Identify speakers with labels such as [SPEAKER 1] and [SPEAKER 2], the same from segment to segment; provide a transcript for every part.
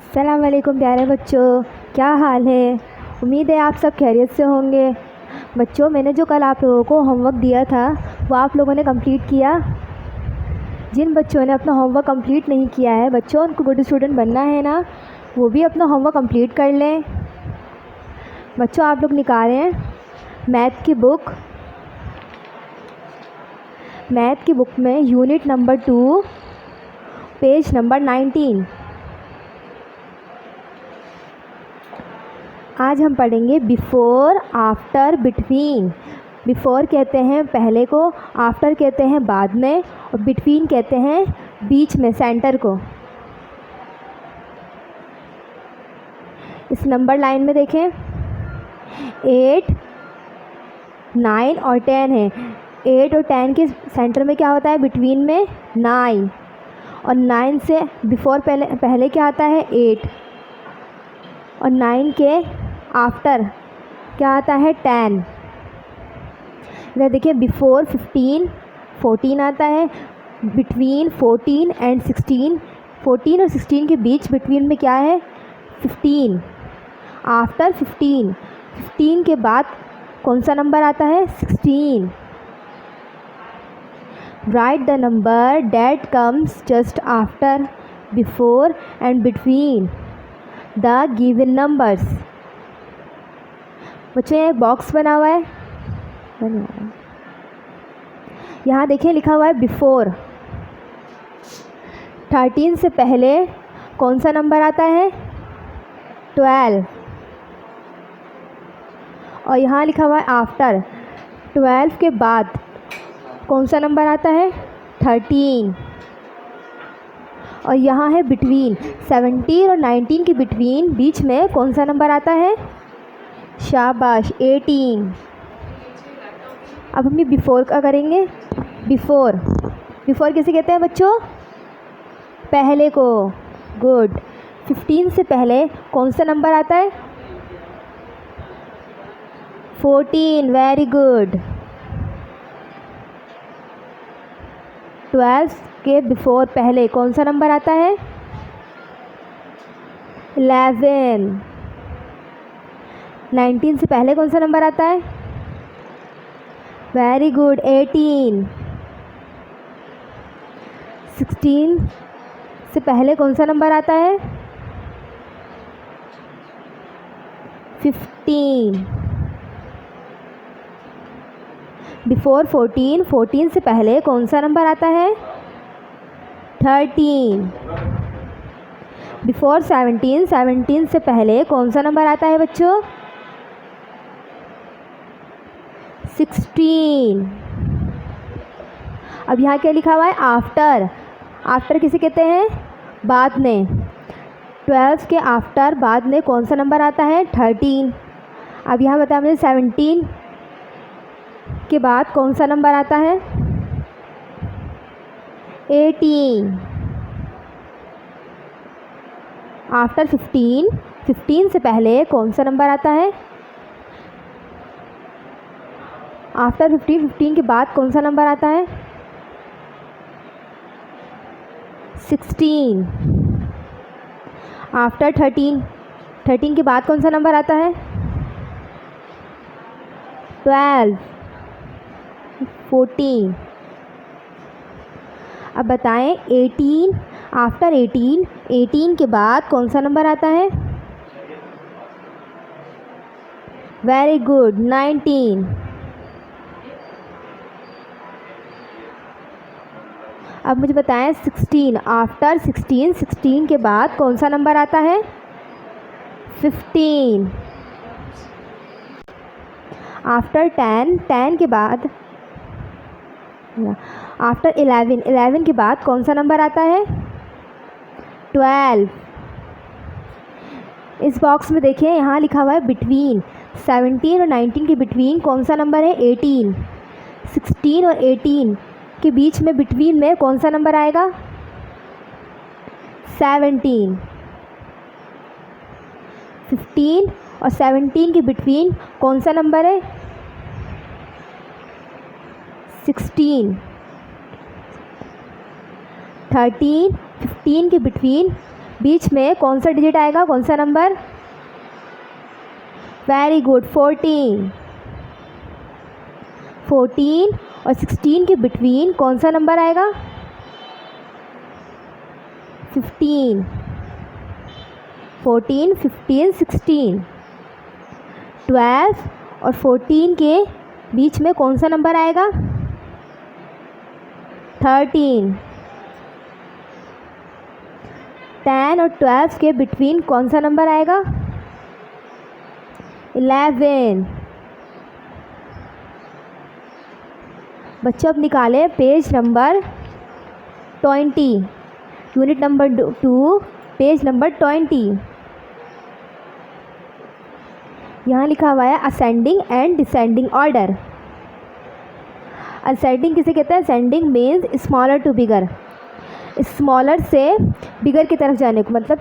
[SPEAKER 1] अस्सलाम वालेकुम प्यारे बच्चों, क्या हाल है। उम्मीद है आप सब खैरियत से होंगे। बच्चों, मैंने जो कल आप लोगों को होमवर्क दिया था वो आप लोगों ने कंप्लीट किया। जिन बच्चों ने अपना होमवर्क कंप्लीट नहीं किया है बच्चों, उनको गुड स्टूडेंट बनना है ना, वो भी अपना होमवर्क कंप्लीट कर लें। बच्चों, आप लोग निकालें मैथ की बुक में यूनिट नंबर 2 पेज नंबर 19। आज हम पढ़ेंगे बिफ़ोर, आफ्टर, बिटवीन। बिफ़ोर कहते हैं पहले को, आफ्टर कहते हैं बाद में, और बिटवीन कहते हैं बीच में, सेंटर को। इस नंबर लाइन में देखें 8, 9 और 10 है। 8 और 10 के सेंटर में क्या होता है, बिटवीन में 9, और 9 से बिफ़ोर पहले क्या आता है 8, और 9 के आफ्टर क्या आता है 10। इधर देखिए बिफ़ोर 15, 14 आता है, बिटवीन 14 एंड 16, 14 और 16 के बीच बिटवीन में क्या है 15। आफ्टर 15, 15 के बाद कौन सा नंबर आता है 16। Right the number that comes just after, before and between the given numbers. बच्चों, एक बॉक्स बना हुआ है, यहाँ देखिए लिखा हुआ है बिफ़ोर। 13 से पहले कौन सा नंबर आता है 12, और यहाँ लिखा हुआ है आफ्टर। 12 के बाद कौन सा नंबर आता है 13, और यहाँ है बिटवीन 17 और 19 के बिटवीन बीच में कौन सा नंबर आता है, शाबाश 18। अब हम ये बिफ़ोर का करेंगे। बिफ़ोर किसे कहते हैं बच्चों, पहले को, गुड। 15 से पहले कौन सा नंबर आता है 14, वेरी गुड। 12 के बिफ़ोर पहले कौन सा नंबर आता है 11। 19 से पहले कौन सा नंबर आता है, वेरी गुड 18। 16 से पहले कौन सा नंबर आता है 15। बिफ़ोर 14, 14 से पहले कौन सा नंबर आता है 13। बिफ़ोर 17, 17 से पहले कौन सा नंबर आता है बच्चों 16। अब यहाँ क्या लिखा हुआ है आफ्टर। आफ्टर किसे कहते हैं, बाद में। 12 के आफ्टर बाद में कौन सा नंबर आता है 13। अब यहाँ बताया मुझे 17 के बाद कौन सा नंबर आता है 18। आफ्टर 15, 15 से पहले कौन सा नंबर आता है, आफ्टर 15, 15 के बाद कौन सा नंबर आता है 16। आफ्टर 13, 13 के बाद कौन सा नंबर आता है 12, 14। अब बताएं 18, आफ्टर 18, 18 के बाद कौन सा नंबर आता है, वेरी गुड 19। अब मुझे बताएं 16, आफ्टर 16, 16 के बाद कौन सा नंबर आता है 15। आफ्टर 10, 10 के बाद, आफ्टर 11, 11 के बाद कौन सा नंबर आता है 12। इस बॉक्स में देखिए यहाँ लिखा हुआ है बिटवीन। 17 और 19 के बिटवीन कौन सा नंबर है 18। 16 और 18 के बीच में बिटवीन में कौन सा नंबर आएगा 17। 15 और 17 के बिटवीन कौन सा नंबर है 16। 13, 15 के बिटवीन बीच में कौन सा डिजिट आएगा, कौन सा नंबर? Very good, 14। 14 और 16 के बिटवीन कौन सा नंबर आएगा? 15। 14, 15, 16। 12 और 14 के बीच में कौन सा नंबर आएगा? 13। 10 और 12 के बिटवीन कौन सा नंबर आएगा? 11। बच्चों अब निकाले page number 20, unit number 2, page number 20। यहाँ लिखा हुआ है ascending and descending order. Ascending किसे कहते हैं? Ascending means smaller to bigger, smaller से बिगर की तरफ जाने को, मतलब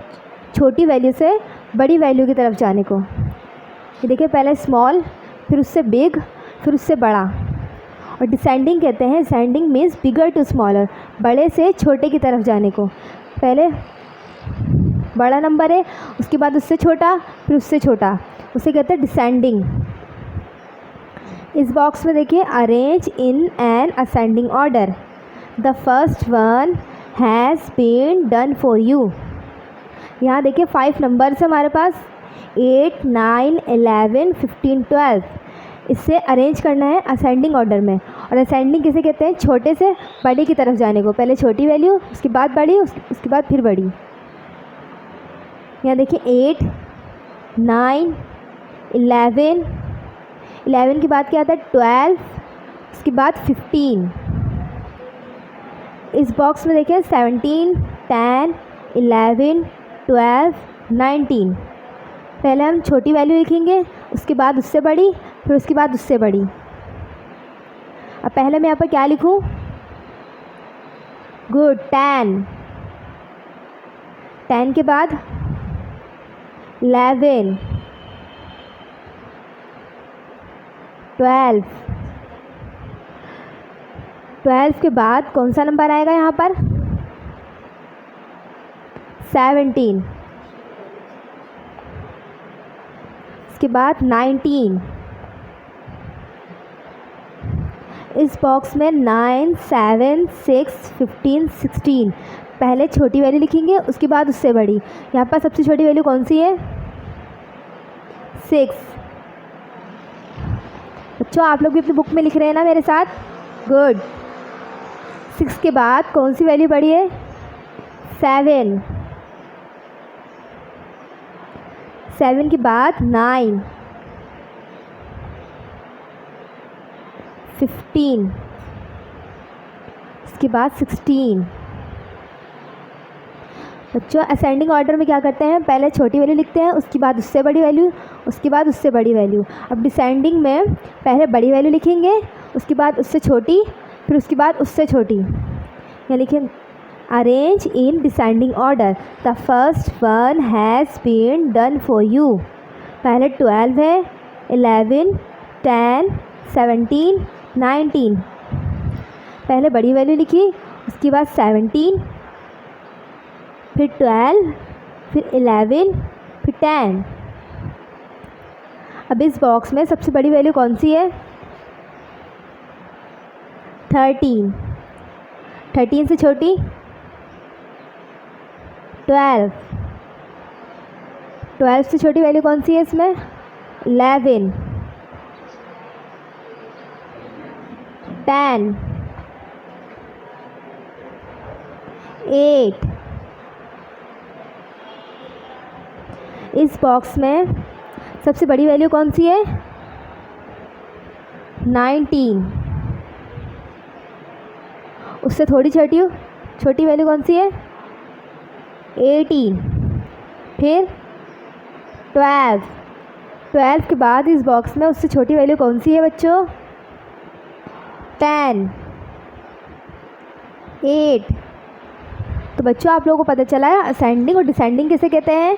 [SPEAKER 1] छोटी वैल्यू से बड़ी वैल्यू की तरफ जाने को। ये देखिए, पहले स्मॉल, फिर उससे बिग, फिर उससे बड़ा। और डिसेंडिंग कहते हैं, descending means bigger to smaller, बड़े से छोटे की तरफ जाने को। पहले बड़ा नंबर है, उसके बाद उससे छोटा, फिर उससे छोटा, उसे कहते हैं डिसेंडिंग। इस बॉक्स में देखिए, arrange in an ascending order, the first one has been done for you. यहाँ देखिए 5 नंबर्स हमारे पास, 8, 9, 11, 15, 12। इससे अरेंज करना है असेंडिंग ऑर्डर में। और असेंडिंग किसे कहते हैं? छोटे से बड़े की तरफ जाने को। पहले छोटी वैल्यू, उसके बाद बड़ी, उसके बाद फिर बड़ी। यहाँ देखिए 8, 9, 11, 11 के बाद क्या आता है? 12, उसके बाद 15। इस बॉक्स में देखिए 17, 10, 11, 12, 19। पहले हम छोटी वैल्यू लिखेंगे, उसके बाद उससे बड़ी, फिर उसके बाद उससे बड़ी। अब पहले मैं यहाँ पर क्या लिखूँ? गुड, 10। 10 के बाद 11, 12। 12 के बाद कौन सा नंबर आएगा यहाँ पर? 17। इसके बाद 19। इस बॉक्स में 9, 7, 6, 15, 16। पहले छोटी वैल्यू लिखेंगे, उसके बाद उससे बड़ी। यहाँ पर सबसे छोटी वैल्यू कौन सी है? 6। बच्चों आप लोग भी अपनी बुक में लिख रहे हैं ना मेरे साथ? गुड। 6 के बाद कौन सी वैल्यू बड़ी है? 7। 7 के बाद 9, 15, इसके बाद 16। बच्चों असेंडिंग ऑर्डर में क्या करते हैं? पहले छोटी वैल्यू लिखते हैं, उसके बाद उससे बड़ी वैल्यू, उसके बाद उससे बड़ी वैल्यू। अब डिसेंडिंग में पहले बड़ी वैल्यू लिखेंगे, उसके बाद उससे छोटी, फिर उसके बाद उससे छोटी। यहाँ लिखें arrange in descending order, the first one has been done for you. पहले 12 है, 11, 10, 17, 19। पहले बड़ी वैल्यू लिखी, उसके बाद 17, फिर 12, फिर 11, फिर 10। अब इस बॉक्स में सबसे बड़ी वैल्यू कौन सी है? 13। 13 से छोटी 12। 12 से छोटी वैल्यू कौन सी है इसमें? 11, 10, 8। इस बॉक्स में सबसे बड़ी वैल्यू कौन सी है? 19। उससे थोड़ी छोटी वैल्यू कौन सी है? 18। फिर 12। 12 के बाद इस बॉक्स में उससे छोटी वैल्यू कौन सी है बच्चों? 10, 8। तो बच्चों आप लोगों को पता चला है असेंडिंग और डिसेंडिंग किसे कहते हैं।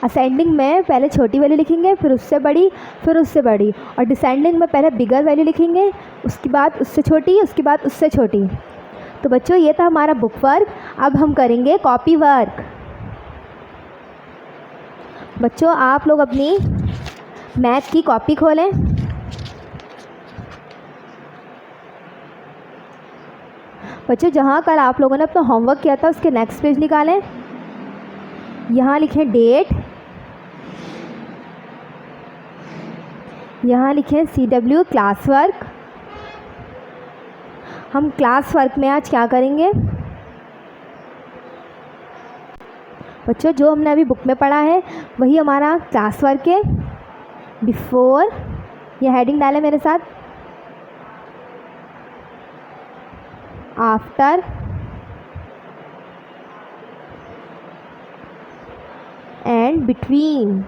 [SPEAKER 1] असेंडिंग में पहले छोटी वैल्यू लिखेंगे, फिर उससे बड़ी, फिर उससे बड़ी। और डिसेंडिंग में पहले बिगर वैल्यू लिखेंगे, उसके बाद उससे छोटी, उसके बाद उससे छोटी। तो बच्चों ये था हमारा बुक वर्क। अब हम करेंगे कॉपी वर्क। बच्चों आप लोग अपनी मैथ की कॉपी खोलें। बच्चों जहाँ कल आप लोगों ने अपना होमवर्क किया था उसके नेक्स्ट पेज निकालें। यहाँ लिखें डेट, यहाँ लिखें CW क्लास वर्क। हम क्लास वर्क में आज क्या करेंगे बच्चों, जो हमने अभी बुक में पढ़ा है वही हमारा क्लास वर्क है। बिफोर, ये हेडिंग डालें मेरे साथ, आफ्टर एंड बिटवीन।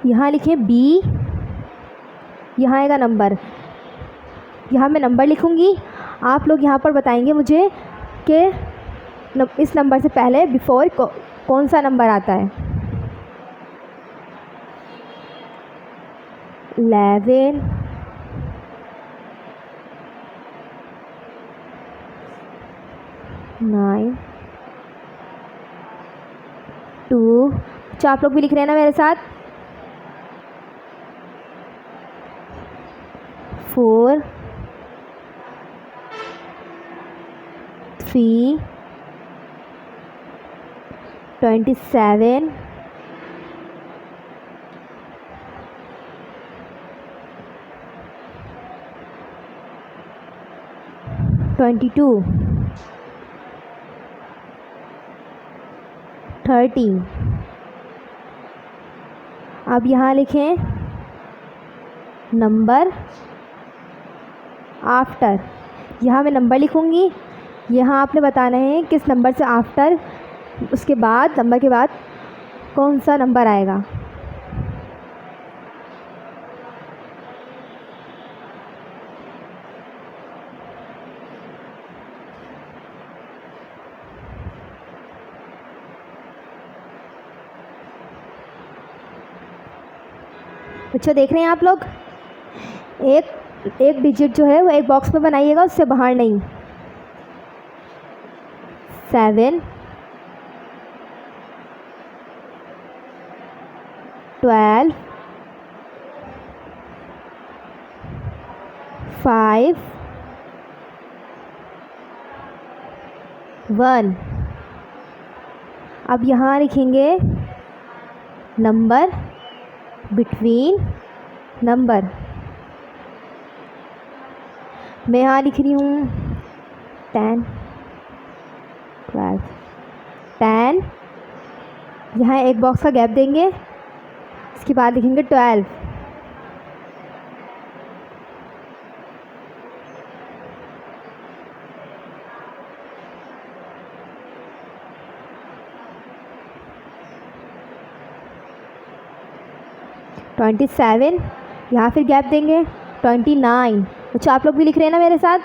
[SPEAKER 1] यहाँ लिखें बी, यहाँ आएगा नंबर। यहाँ मैं नंबर लिखूँगी, आप लोग यहाँ पर बताएंगे मुझे कि इस नंबर से पहले बिफोर कौन सा नंबर आता है। 11, 9, 2। अच्छा आप लोग भी लिख रहे हैं ना मेरे साथ। 4, 3, 27, 22, 30। अब यहाँ लिखें नंबर आफ्टर। यहाँ मैं नंबर लिखूँगी, यहाँ आपने बताना है किस नंबर से आफ्टर, उसके बाद नंबर के बाद कौन सा नंबर आएगा। अच्छा देख रहे हैं आप लोग, एक डिजिट जो है वो एक बॉक्स में बनाइएगा, उससे बाहर नहीं। 7, 12, 5, 1। अब यहाँ लिखेंगे नंबर बिटवीन नंबर। मैं यहाँ लिख रही हूँ 10, 12, 10। यहाँ एक बॉक्स का गैप देंगे, इसके बाद लिखेंगे 12। ट्वेंटी 7, यहाँ फिर गैप देंगे 29। अच्छा आप लोग भी लिख रहे हैं ना मेरे साथ।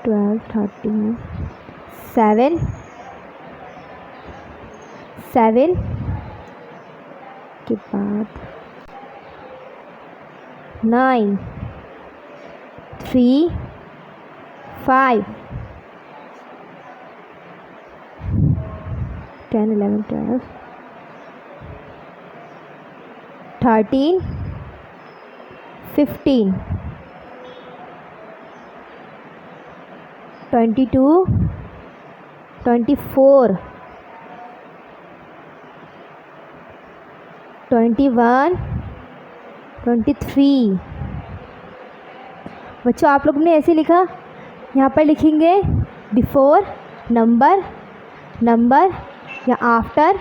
[SPEAKER 1] 12, 13, 7, 7 के बाद 9, 3, 5, 10, 11, 12, 13, 15, 22, 24, 21, 23। बच्चों आप लोग ने ऐसे लिखा, यहाँ पर लिखेंगे बिफोर नंबर, नंबर या आफ्टर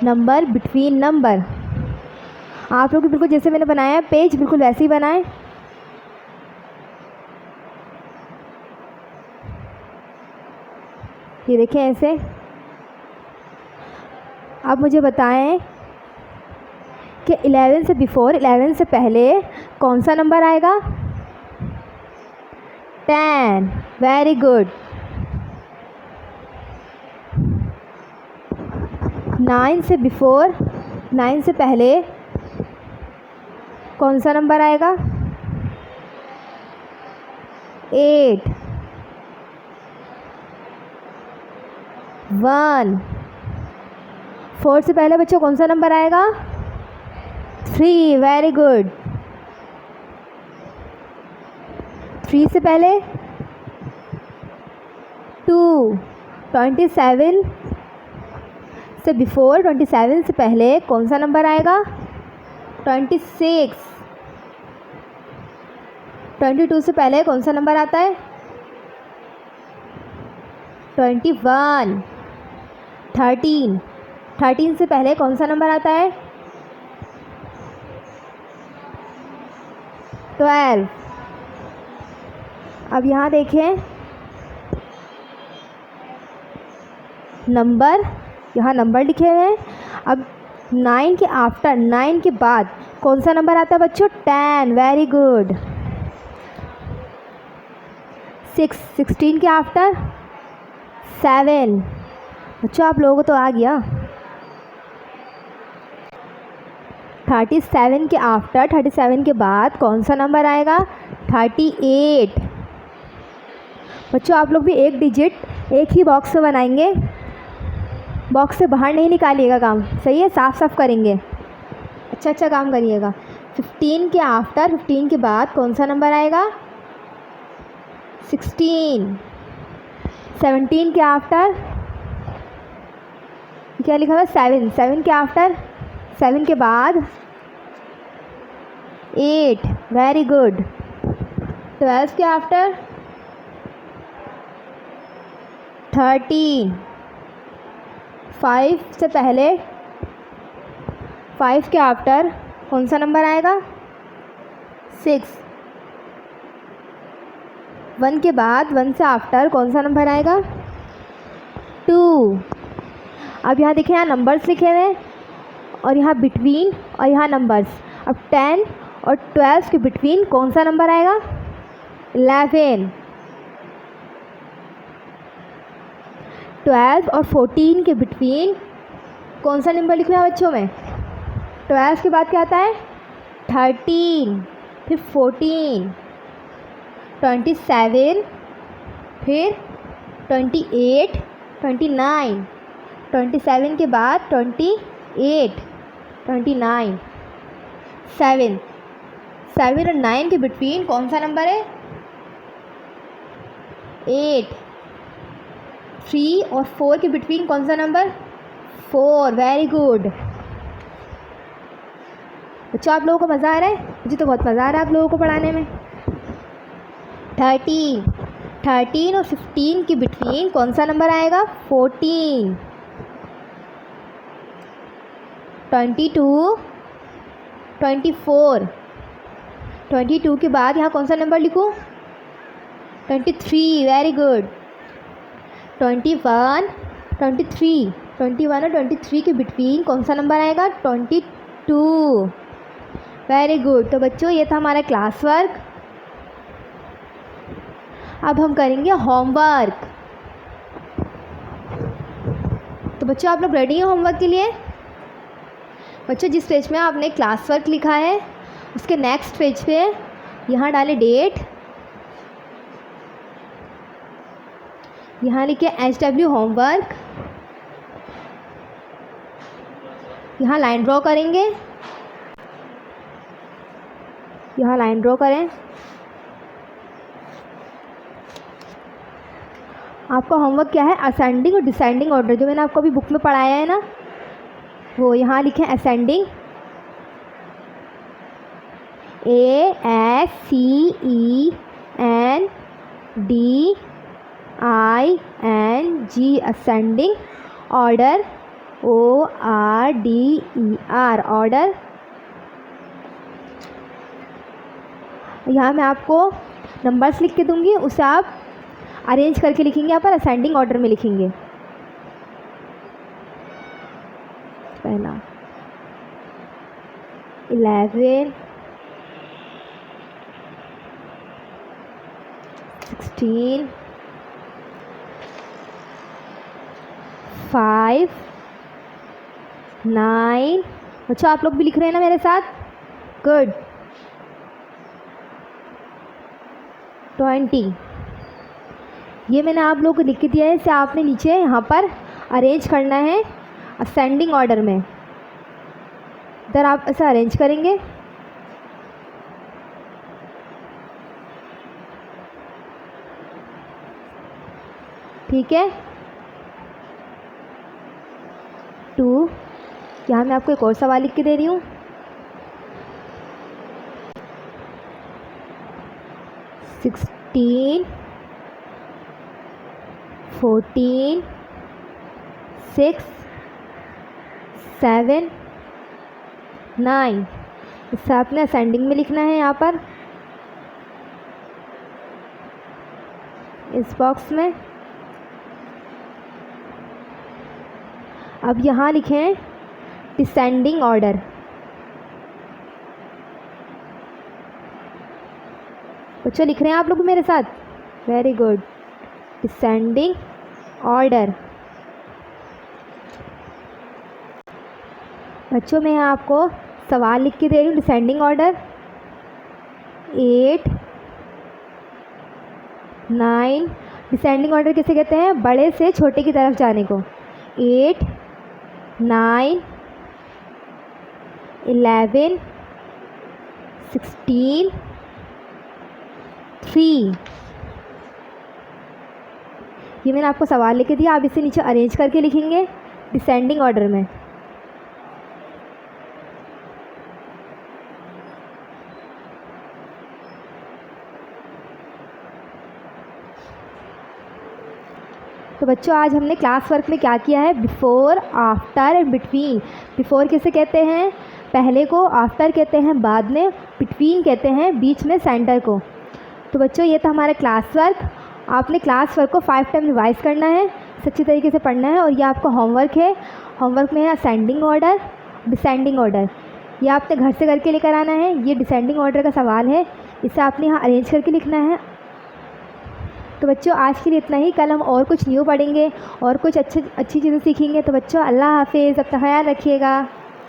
[SPEAKER 1] नंबर, बिटवीन नंबर। आप लोग बिल्कुल जैसे मैंने बनाया है पेज, बिल्कुल वैसे ही बनाएं। ये देखें ऐसे। अब मुझे बताएं कि 11 से बिफोर, 11 से पहले कौन सा नंबर आएगा। 10। Very good. 9 से बिफोर, 9 से पहले कौन सा नंबर आएगा? 8, 1। 4 से पहले बच्चों कौन सा नंबर आएगा? 3, वेरी गुड। 3 से पहले 2। 27 से बिफोर, 27 से पहले कौन सा नंबर आएगा? 26। 22 से पहले कौन सा नंबर आता है? 21। 13 से पहले कौन सा नंबर आता है? 12। अब यहाँ देखें नंबर, यहाँ नंबर लिखे हुए हैं। अब 9 के आफ्टर, 9 के बाद कौन सा नंबर आता है बच्चों? 10, वेरी गुड। 16 के आफ्टर 7। बच्चों आप लोगों को तो आ गया। 37 के आफ्टर, 37 के बाद कौन सा नंबर आएगा? 38। बच्चों आप लोग भी एक डिजिट एक ही बॉक्स में बनाएंगे, बॉक्स से बाहर नहीं निकालिएगा काम, सही है? साफ साफ करेंगे, अच्छा काम करिएगा। 15 के आफ्टर, 15 के बाद कौन सा नंबर आएगा? 16। 17 के आफ्टर क्या लिखा हुआ? 7। 7 के आफ्टर, 7 के बाद 8, वेरी गुड। 12 के आफ्टर 13। 5 से पहले, 5 के आफ्टर कौन सा नंबर आएगा? 6। 1 के बाद, 1 से आफ्टर कौन सा नंबर आएगा? 2। अब यहाँ देखिए, यहाँ नंबर्स लिखे हुए हैं और यहाँ बिटवीन और यहाँ नंबर्स। अब 10 और 12 के बिटवीन कौन सा नंबर आएगा? 11। 12 और 14 के बिटवीन कौन सा नंबर लिखना है बच्चों में? 12 के बाद क्या आता है? 13, फिर 14, 27, फिर 28, 29, 27 के बाद 28, 29, 7 और 9 के बिटवीन कौन सा नंबर है? 8। 3 और 4 के बिटवीन कौन सा नंबर? 4, very good. बच्चों आप लोगों को मज़ा आ रहा है? मुझे तो बहुत मज़ा आ रहा है आप लोगों को पढ़ाने में। 13 और 15 के बिटवीन कौन सा नंबर आएगा? 14। 22, 24, 22 के बाद यहाँ कौन सा नंबर लिखूँ? 23, वेरी गुड। 21, 23, 21 और 23 के बिटवीन कौन सा नंबर आएगा? 22, वेरी गुड। तो बच्चों ये था हमारा क्लास वर्क। अब हम करेंगे होमवर्क। तो बच्चों आप लोग रेडी हैं होमवर्क के लिए? बच्चों जिस पेज में आपने क्लास वर्क लिखा है उसके नेक्स्ट पेज पे यहाँ डालें डेट, यहाँ लिखिए HW होमवर्क, यहाँ लाइन ड्रॉ करेंगे, यहाँ लाइन ड्रॉ करें। आपका होमवर्क क्या है? असेंडिंग और डिसेंडिंग ऑर्डर, जो मैंने आपको अभी बुक में पढ़ाया है ना, वो यहाँ लिखें ascending, ASCENDING, ascending, order ORDER, order. यहाँ मैं आपको नंबर्स लिख के दूँगी, उसे आप अरेंज करके लिखेंगे, यहाँ पर असेंडिंग ऑर्डर में लिखेंगे। पहला 11, 16, 5, 9। अच्छा आप लोग भी लिख रहे हैं ना मेरे साथ? गुड। 20। ये मैंने आप लोगों को लिख के दिया है, इसे आपने नीचे यहाँ पर अरेंज करना है असेंडिंग ऑर्डर में। इधर आप ऐसे अरेंज करेंगे। ठीक है। 2, यहाँ मैं आपको एक और सवाल लिख के दे रही हूँ। 16, 14, 6, 7, 9। इससे आपने असेंडिंग में लिखना है यहाँ पर इस बॉक्स में। अब यहाँ लिखें डिसेंडिंग ऑर्डर। बच्चों लिख रहे हैं आप लोग मेरे साथ? Very good. Descending order. बच्चों मैं यहाँ आपको सवाल लिख के दे रही हूँ। Descending order 8, 9। डिसेंडिंग ऑर्डर किसे कहते हैं? बड़े से छोटे की तरफ जाने को। 8, 9, 11, 16, 3। ये मैंने आपको सवाल लिख के दिया, आप इसे नीचे अरेंज करके लिखेंगे डिसेंडिंग ऑर्डर में। तो बच्चों आज हमने क्लास वर्क में क्या किया है? Before, after and between. Before किसे कहते हैं? पहले को। आफ्टर कहते हैं बाद में। बिटवीन कहते हैं बीच में, सेंटर को। तो बच्चों ये था हमारा क्लास वर्क। आपने क्लास वर्क को 5 टाइम रिवाइज़ करना है, अच्छी तरीके से पढ़ना है। और ये आपका होमवर्क है। होमवर्क में है असेंडिंग ऑर्डर, डिसेंडिंग ऑर्डर। ये आपने घर से करके लेकर आना है। ये डिसेंडिंग ऑर्डर का सवाल है, इसे आपने यहाँ अरेंज करके लिखना है। तो बच्चों आज के लिए इतना ही। कल हम और कुछ न्यू पढ़ेंगे और कुछ अच्छी चीज़ें सीखेंगे। तो बच्चों अल्लाह हाफिज़, अपना ख्याल रखिएगा।